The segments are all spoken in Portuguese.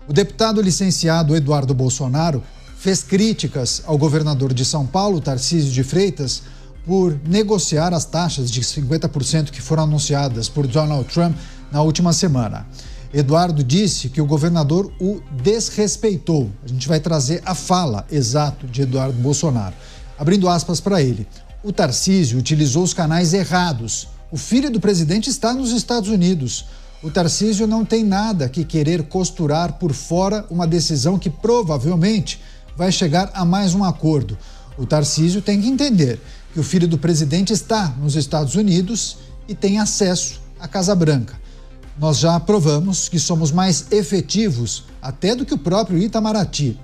O deputado licenciado Eduardo Bolsonaro fez críticas ao governador de São Paulo, Tarcísio de Freitas, por negociar as taxas de 50% que foram anunciadas por Donald Trump na última semana. Eduardo disse que o governador o desrespeitou. A gente vai trazer a fala exata de Eduardo Bolsonaro. Abrindo aspas para ele, o Tarcísio utilizou os canais errados. O filho do presidente está nos Estados Unidos. O Tarcísio não tem nada que querer costurar por fora uma decisão que provavelmente vai chegar a mais um acordo. O Tarcísio tem que entender que o filho do presidente está nos Estados Unidos e tem acesso à Casa Branca. Nós já provamos que somos mais efetivos até do que o próprio Itamaraty.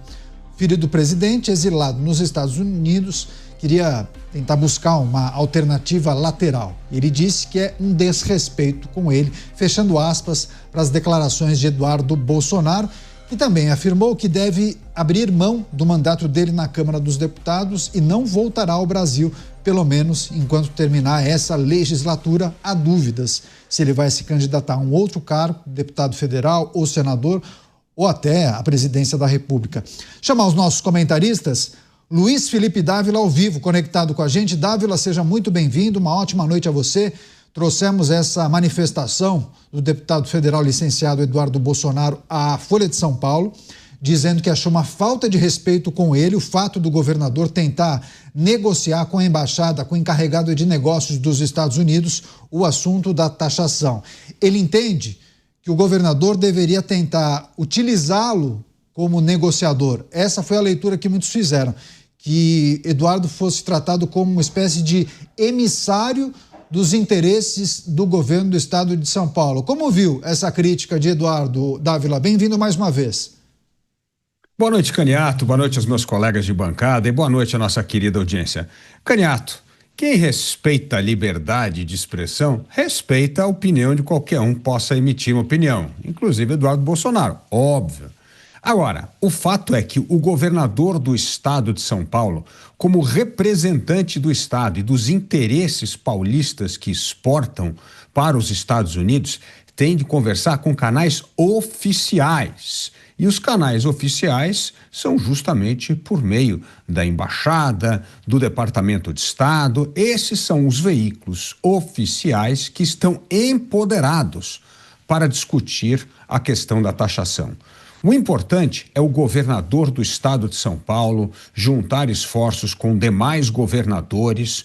O filho do presidente, exilado nos Estados Unidos, queria tentar buscar uma alternativa lateral. Ele disse que é um desrespeito com ele, fechando aspas para as declarações de Eduardo Bolsonaro, que também afirmou que deve abrir mão do mandato dele na Câmara dos Deputados e não voltará ao Brasil, pelo menos enquanto terminar essa legislatura. Há dúvidas se ele vai se candidatar a um outro cargo, deputado federal ou senador, ou até a presidência da República. Chamar os nossos comentaristas. Luiz Felipe Dávila ao vivo, conectado com a gente. Dávila, seja muito bem-vindo, uma ótima noite a você. Trouxemos essa manifestação do deputado federal licenciado Eduardo Bolsonaro à Folha de São Paulo, dizendo que achou uma falta de respeito com ele o fato do governador tentar negociar com a embaixada, com o encarregado de negócios dos Estados Unidos, o assunto da taxação. Ele entende que o governador deveria tentar utilizá-lo como negociador. Essa foi a leitura que muitos fizeram, que Eduardo fosse tratado como uma espécie de emissário dos interesses do governo do estado de São Paulo. Como viu essa crítica de Eduardo Dávila? Bem-vindo mais uma vez. Boa noite, Caniato. Boa noite aos meus colegas de bancada e boa noite à nossa querida audiência. Caniato, quem respeita a liberdade de expressão, respeita a opinião de qualquer um que possa emitir uma opinião, inclusive Eduardo Bolsonaro, óbvio. Agora, o fato é que o governador do estado de São Paulo, como representante do estado e dos interesses paulistas que exportam para os Estados Unidos, tem de conversar com canais oficiais. E os canais oficiais são justamente por meio da embaixada, do Departamento de Estado. Esses são os veículos oficiais que estão empoderados para discutir a questão da taxação. O importante é o governador do estado de São Paulo juntar esforços com demais governadores,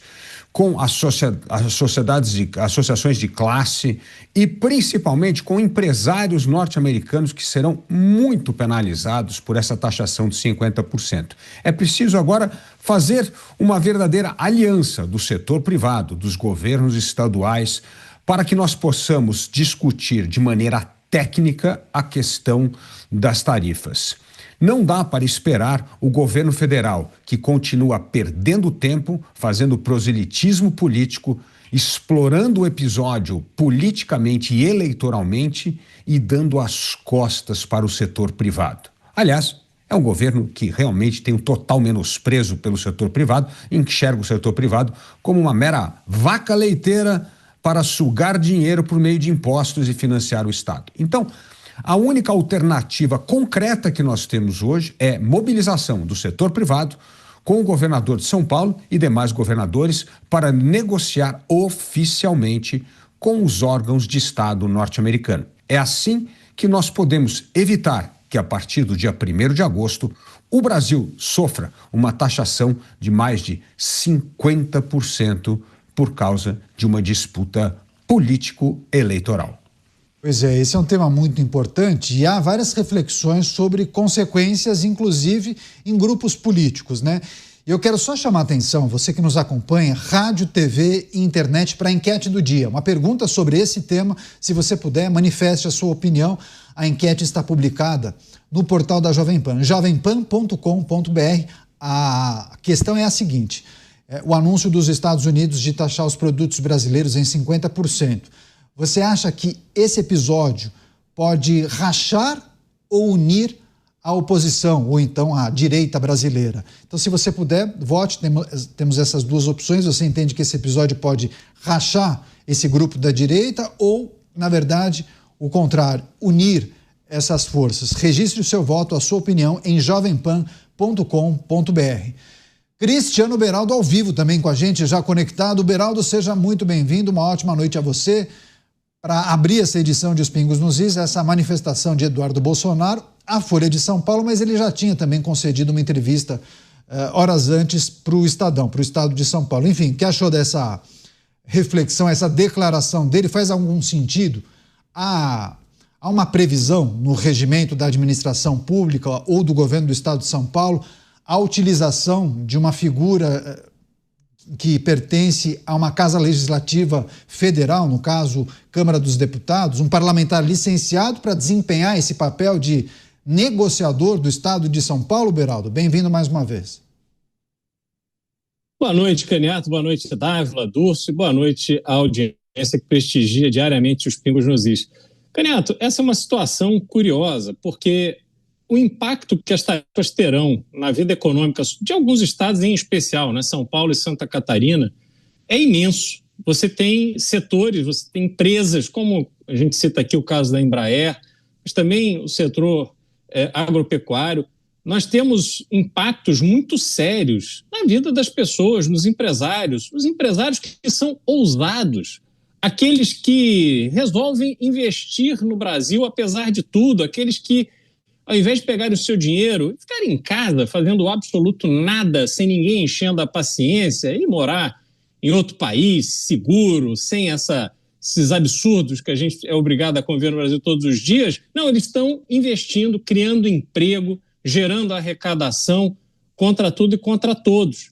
com associações de classe e principalmente com empresários norte-americanos que serão muito penalizados por essa taxação de 50%. É preciso agora fazer uma verdadeira aliança do setor privado, dos governos estaduais, para que nós possamos discutir de maneira técnica a questão das tarifas. Não dá para esperar o governo federal, que continua perdendo tempo, fazendo proselitismo político, explorando o episódio politicamente e eleitoralmente e dando as costas para o setor privado. Aliás, é um governo que realmente tem um total menosprezo pelo setor privado, enxerga o setor privado como uma mera vaca leiteira para sugar dinheiro por meio de impostos e financiar o Estado. Então, a única alternativa concreta que nós temos hoje é mobilização do setor privado com o governador de São Paulo e demais governadores para negociar oficialmente com os órgãos de Estado norte-americano. É assim que nós podemos evitar que, a partir do dia 1º de agosto, o Brasil sofra uma taxação de mais de 50% por causa de uma disputa político-eleitoral. Pois é, esse é um tema muito importante e há várias reflexões sobre consequências, inclusive em grupos políticos, né? Eu quero só chamar a atenção, você que nos acompanha, rádio, TV e internet, para a enquete do dia. Uma pergunta sobre esse tema, se você puder, manifeste a sua opinião. A enquete está publicada no portal da Jovem Pan, jovempan.com.br. A questão é a seguinte: o anúncio dos Estados Unidos de taxar os produtos brasileiros em 50%. Você acha que esse episódio pode rachar ou unir a oposição, ou então a direita brasileira? Então, se você puder, vote. Temos essas duas opções. Você entende que esse episódio pode rachar esse grupo da direita ou, na verdade, o contrário, unir essas forças. Registre o seu voto, a sua opinião em jovempan.com.br. Cristiano Beraldo ao vivo também com a gente, já conectado. Beraldo, seja muito bem-vindo, uma ótima noite a você. Para abrir essa edição de Os Pingos nos Is, essa manifestação de Eduardo Bolsonaro, a Folha de São Paulo, mas ele já tinha também concedido uma entrevista horas antes para o Estadão, para o Estado de São Paulo. Enfim, o que achou dessa reflexão, essa declaração dele? Faz algum sentido? Há uma previsão no regimento da administração pública ou do governo do Estado de São Paulo a utilização de uma figura que pertence a uma casa legislativa federal, no caso, Câmara dos Deputados, um parlamentar licenciado para desempenhar esse papel de negociador do Estado de São Paulo, Beraldo? Bem-vindo mais uma vez. Boa noite, Caniato, boa noite, Dávila, Durso, e boa noite à audiência que prestigia diariamente os Pingos nos Is. Caniato, essa é uma situação curiosa, porque o impacto que as tarifas terão na vida econômica de alguns estados em especial, né, São Paulo e Santa Catarina, é imenso. Você tem setores, você tem empresas, como a gente cita aqui o caso da Embraer, mas também o setor agropecuário. Nós temos impactos muito sérios na vida das pessoas, nos empresários, os empresários que são ousados, aqueles que resolvem investir no Brasil apesar de tudo, aqueles que, ao invés de pegarem o seu dinheiro e ficarem em casa fazendo absoluto nada, sem ninguém enchendo a paciência, e morar em outro país, seguro, sem esses absurdos que a gente é obrigado a conviver no Brasil todos os dias, não, eles estão investindo, criando emprego, gerando arrecadação contra tudo e contra todos.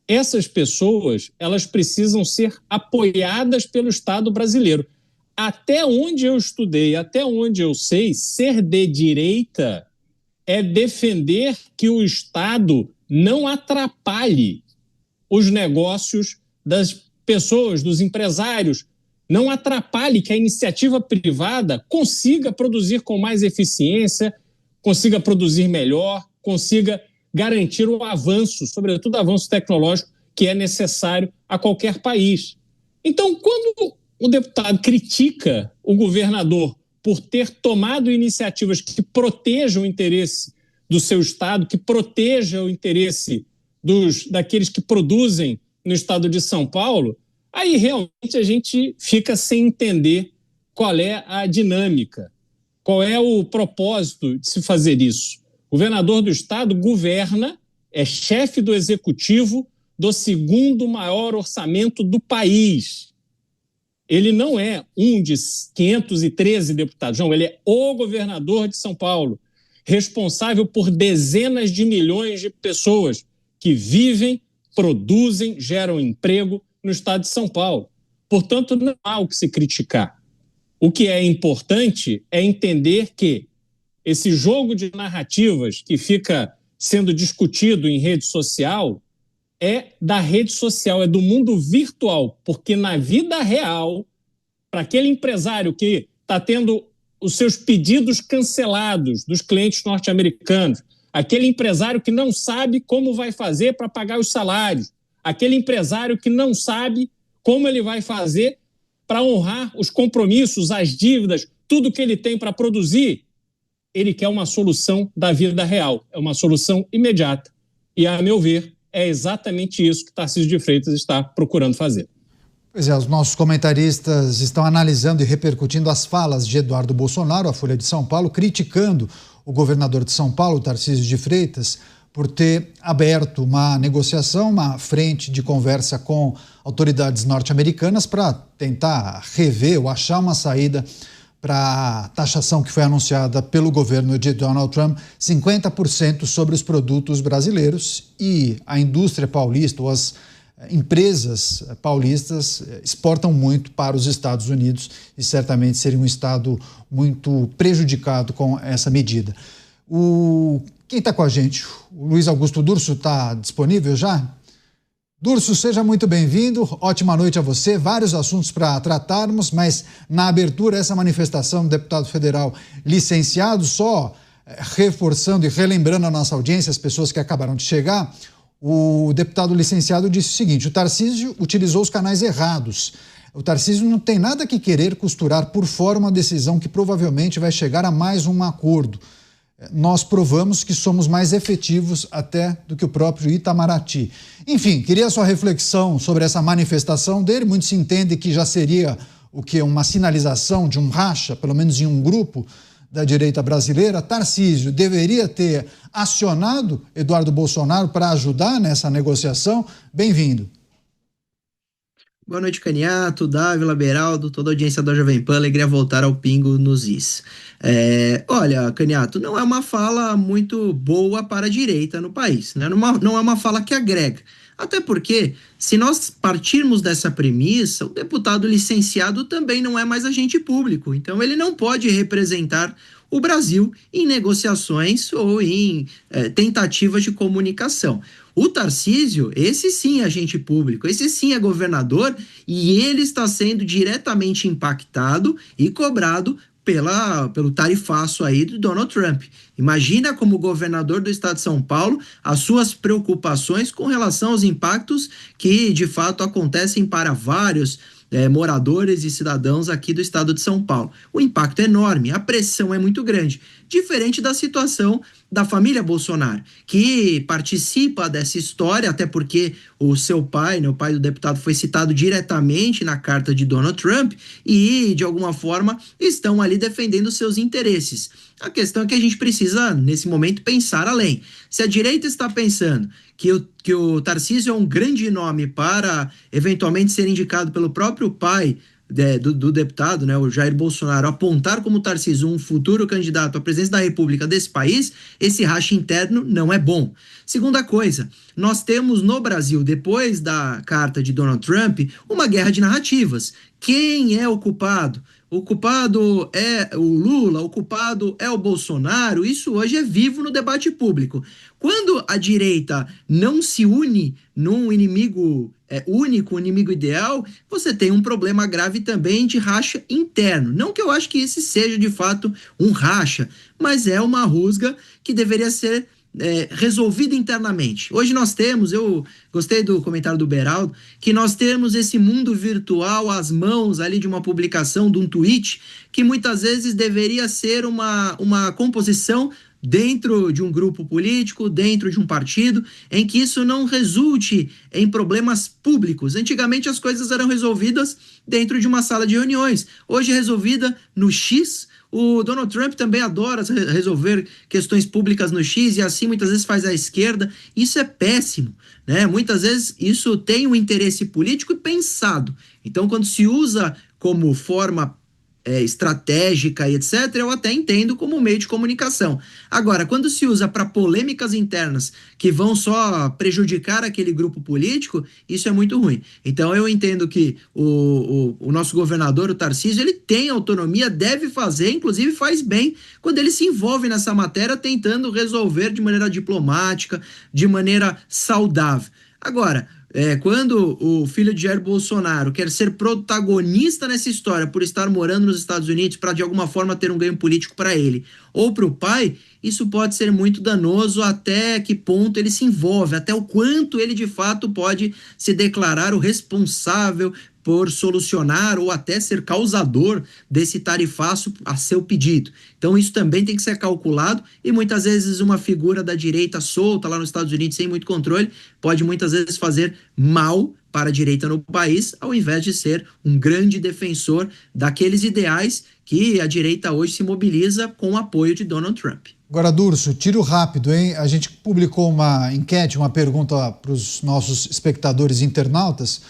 Essas pessoas, elas precisam ser apoiadas pelo Estado brasileiro. Até onde eu estudei, até onde eu sei, ser de direita é defender que o Estado não atrapalhe os negócios das pessoas, dos empresários, não atrapalhe que a iniciativa privada consiga produzir com mais eficiência, consiga produzir melhor, consiga garantir o avanço, sobretudo o avanço tecnológico, que é necessário a qualquer país. Então, quando o deputado critica o governador por ter tomado iniciativas que protejam o interesse do seu Estado, que protejam o interesse daqueles que produzem no Estado de São Paulo, aí realmente a gente fica sem entender qual é a dinâmica, qual é o propósito de se fazer isso. O governador do Estado governa, é chefe do executivo do segundo maior orçamento do país. Ele não é um de 513 deputados, não, ele é o governador de São Paulo, responsável por dezenas de milhões de pessoas que vivem, produzem, geram emprego no estado de São Paulo. Portanto, não há o que se criticar. O que é importante é entender que esse jogo de narrativas que fica sendo discutido em rede social é da rede social, é do mundo virtual, porque na vida real, para aquele empresário que está tendo os seus pedidos cancelados dos clientes norte-americanos, aquele empresário que não sabe como vai fazer para pagar os salários, aquele empresário que não sabe como ele vai fazer para honrar os compromissos, as dívidas, tudo que ele tem para produzir, ele quer uma solução da vida real, é uma solução imediata. E, a meu ver, é exatamente isso que Tarcísio de Freitas está procurando fazer. Pois é, os nossos comentaristas estão analisando e repercutindo as falas de Eduardo Bolsonaro, a Folha de São Paulo, criticando o governador de São Paulo, Tarcísio de Freitas, por ter aberto uma negociação, uma frente de conversa com autoridades norte-americanas para tentar rever ou achar uma saída para a taxação que foi anunciada pelo governo de Donald Trump, 50% sobre os produtos brasileiros, e a indústria paulista ou as empresas paulistas exportam muito para os Estados Unidos e certamente seria um estado muito prejudicado com essa medida. Quem está com a gente? O Luiz Augusto Durso está disponível já? Durso, seja muito bem-vindo, ótima noite a você, vários assuntos para tratarmos, mas na abertura essa manifestação do deputado federal licenciado, só reforçando e relembrando a nossa audiência, as pessoas que acabaram de chegar, o deputado licenciado disse o seguinte: o Tarcísio utilizou os canais errados O Tarcísio não tem nada que querer costurar por fora uma decisão que provavelmente vai chegar a mais um acordo. Nós provamos que somos mais efetivos até do que o próprio Itamaraty. Enfim, queria a sua reflexão sobre essa manifestação dele. Muito se entende que já seria uma sinalização de um racha, pelo menos em um grupo da direita brasileira. Tarcísio deveria ter acionado Eduardo Bolsonaro para ajudar nessa negociação. Bem-vindo. Boa noite, Caniato, Dávila, Beraldo, toda a audiência da Jovem Pan, alegria voltar ao Pingo nos Is. Olha, Caniato, não é uma fala muito boa para a direita no país, né? Não é uma fala que agrega. Até porque, se nós partirmos dessa premissa, o deputado licenciado também não é mais agente público, então ele não pode representar o Brasil em negociações ou em tentativas de comunicação. O Tarcísio, esse sim é agente público, esse sim é governador e ele está sendo diretamente impactado e cobrado pelo tarifaço aí do Donald Trump. Imagina como governador do estado de São Paulo as suas preocupações com relação aos impactos que de fato acontecem para vários moradores e cidadãos aqui do estado de São Paulo. O impacto é enorme, a pressão é muito grande, diferente da situação da família Bolsonaro, que participa dessa história, até porque o seu pai, né, o pai do deputado, foi citado diretamente na carta de Donald Trump e, de alguma forma, estão ali defendendo seus interesses. A questão é que a gente precisa, nesse momento, pensar além. Se a direita está pensando que o Tarcísio é um grande nome para, eventualmente, ser indicado pelo próprio pai do deputado, né, o Jair Bolsonaro, apontar como Tarcísio um futuro candidato à presidência da República desse país, esse racha interno não é bom. Segunda coisa, nós temos no Brasil, depois da carta de Donald Trump, uma guerra de narrativas. Quem é o culpado? O culpado é o Lula, o culpado é o Bolsonaro. Isso hoje é vivo no debate público. Quando a direita não se une num inimigo único, um inimigo ideal, você tem um problema grave também de racha interno. Não que eu acho que esse seja de fato um racha, mas é uma rusga que deveria ser resolvida internamente. Hoje nós temos, eu gostei do comentário do Beraldo, que nós temos esse mundo virtual às mãos ali de uma publicação, de um tweet, que muitas vezes deveria ser uma composição dentro de um grupo político, dentro de um partido, em que isso não resulte em problemas públicos. Antigamente as coisas eram resolvidas dentro de uma sala de reuniões. Hoje é resolvida no X. O Donald Trump também adora resolver questões públicas no X e assim muitas vezes faz a esquerda. Isso é péssimo, né? Muitas vezes isso tem um interesse político e pensado. Então, quando se usa como forma estratégica e etc., eu até entendo como meio de comunicação. Agora, quando se usa para polêmicas internas que vão só prejudicar aquele grupo político, isso é muito ruim. Então, eu entendo que o nosso governador, o Tarcísio, ele tem autonomia, deve fazer, inclusive faz bem, quando ele se envolve nessa matéria tentando resolver de maneira diplomática, de maneira saudável. Agora, quando o filho de Jair Bolsonaro quer ser protagonista nessa história por estar morando nos Estados Unidos para de alguma forma ter um ganho político para ele ou para o pai, isso pode ser muito danoso. Até que ponto ele se envolve, até o quanto ele de fato pode se declarar o responsável por solucionar ou até ser causador desse tarifaço a seu pedido. Então isso também tem que ser calculado e muitas vezes uma figura da direita solta lá nos Estados Unidos sem muito controle pode muitas vezes fazer mal para a direita no país, ao invés de ser um grande defensor daqueles ideais que a direita hoje se mobiliza com o apoio de Donald Trump. Agora, Durso, tiro rápido, hein? A gente publicou uma enquete, uma pergunta para os nossos espectadores internautas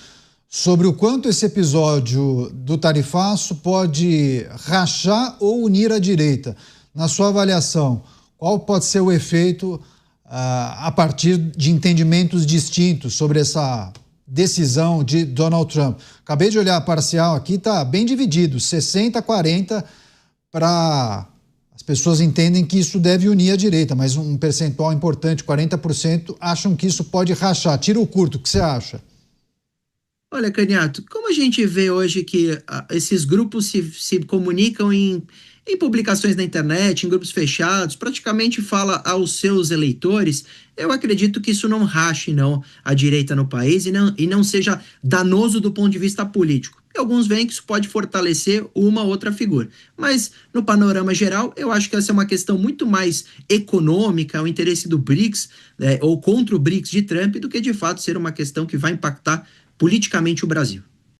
sobre o quanto esse episódio do tarifaço pode rachar ou unir a direita. Na sua avaliação, qual pode ser o efeito a partir de entendimentos distintos sobre essa decisão de Donald Trump? Acabei de olhar a parcial aqui, está bem dividido, 60-40 para... As pessoas entendem que isso deve unir a direita, mas um percentual importante, 40%, acham que isso pode rachar. Tiro curto, o que você acha? Olha, Caniato, como a gente vê hoje que esses grupos se comunicam em publicações na internet, em grupos fechados, praticamente fala aos seus eleitores, eu acredito que isso não rache não a direita no país e não seja danoso do ponto de vista político. e alguns veem que isso pode fortalecer uma outra figura. Mas, no panorama geral, eu acho que essa é uma questão muito mais econômica, o interesse do BRICS, ou contra o BRICS de Trump, do que de fato ser uma questão que vai impactar politicamente o Brasil.